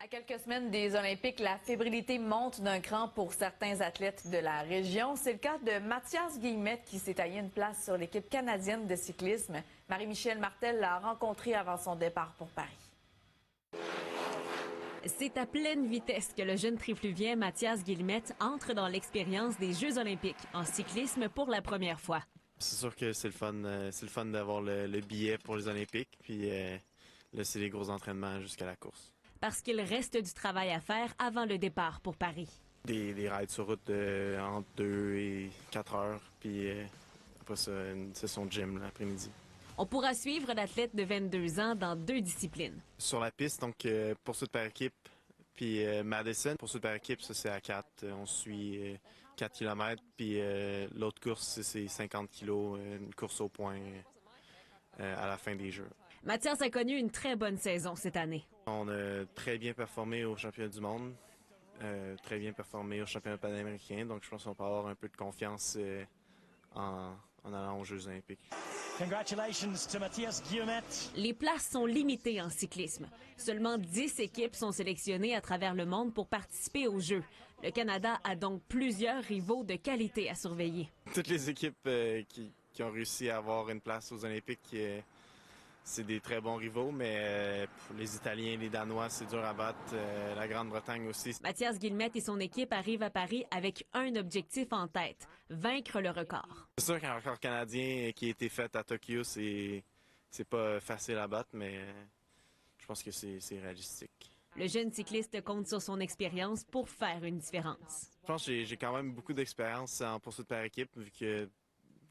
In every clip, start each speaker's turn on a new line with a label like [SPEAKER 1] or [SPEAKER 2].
[SPEAKER 1] À quelques semaines des Olympiques, la fébrilité monte d'un cran pour certains athlètes de la région. C'est le cas de Mathias Guillemette qui s'est taillé une place sur l'équipe canadienne de cyclisme. Marie-Michel Martel l'a rencontré avant son départ pour Paris.
[SPEAKER 2] C'est à pleine vitesse que le jeune trifluvien Mathias Guillemette entre dans l'expérience des Jeux olympiques en cyclisme pour la première fois.
[SPEAKER 3] C'est sûr que c'est le fun d'avoir le billet pour les Olympiques, puis là, c'est les gros entraînements jusqu'à la course.
[SPEAKER 2] Parce qu'il reste du travail à faire avant le départ pour Paris.
[SPEAKER 3] Des rides sur route entre 2 et 4 heures, puis après ça, une session de gym l'après-midi.
[SPEAKER 2] On pourra suivre l'athlète de 22 ans dans 2 disciplines.
[SPEAKER 3] Sur la piste, donc poursuite par équipe, puis Madison, poursuite par équipe, ça c'est à 4. On suit 4 km, puis l'autre course, c'est 50 kg, une course au point à la fin des Jeux.
[SPEAKER 2] Mathias a connu une très bonne saison cette année.
[SPEAKER 3] On a très bien performé au championnat du monde, très bien performé au championnat panaméricain, donc je pense qu'on peut avoir un peu de confiance en allant aux Jeux olympiques.
[SPEAKER 4] Congratulations to Mathias Guillemette.
[SPEAKER 2] Les places sont limitées en cyclisme. Seulement 10 équipes sont sélectionnées à travers le monde pour participer aux Jeux. Le Canada a donc plusieurs rivaux de qualité à surveiller.
[SPEAKER 3] Toutes les équipes qui ont réussi à avoir une place aux Olympiques, c'est des très bons rivaux, mais pour les Italiens, les Danois, c'est dur à battre. La Grande-Bretagne aussi.
[SPEAKER 2] Mathias Guillemette et son équipe arrivent à Paris avec un objectif en tête, vaincre le record.
[SPEAKER 3] C'est sûr qu'un record canadien qui a été fait à Tokyo, c'est pas facile à battre, mais je pense que c'est réalistique.
[SPEAKER 2] Le jeune cycliste compte sur son expérience pour faire une différence.
[SPEAKER 3] Je pense que j'ai quand même beaucoup d'expérience en poursuite par équipe, vu que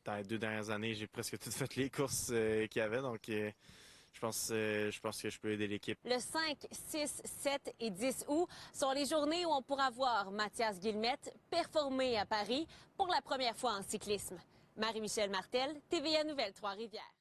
[SPEAKER 3] dans les 2 dernières années, j'ai presque toutes fait les courses qu'il y avait, donc je pense que je peux aider l'équipe.
[SPEAKER 2] Le 5, 6, 7 et 10 août sont les journées où on pourra voir Mathias Guillemette performer à Paris pour la première fois en cyclisme. Marie-Michel Martel, TVA Nouvelles Trois-Rivières.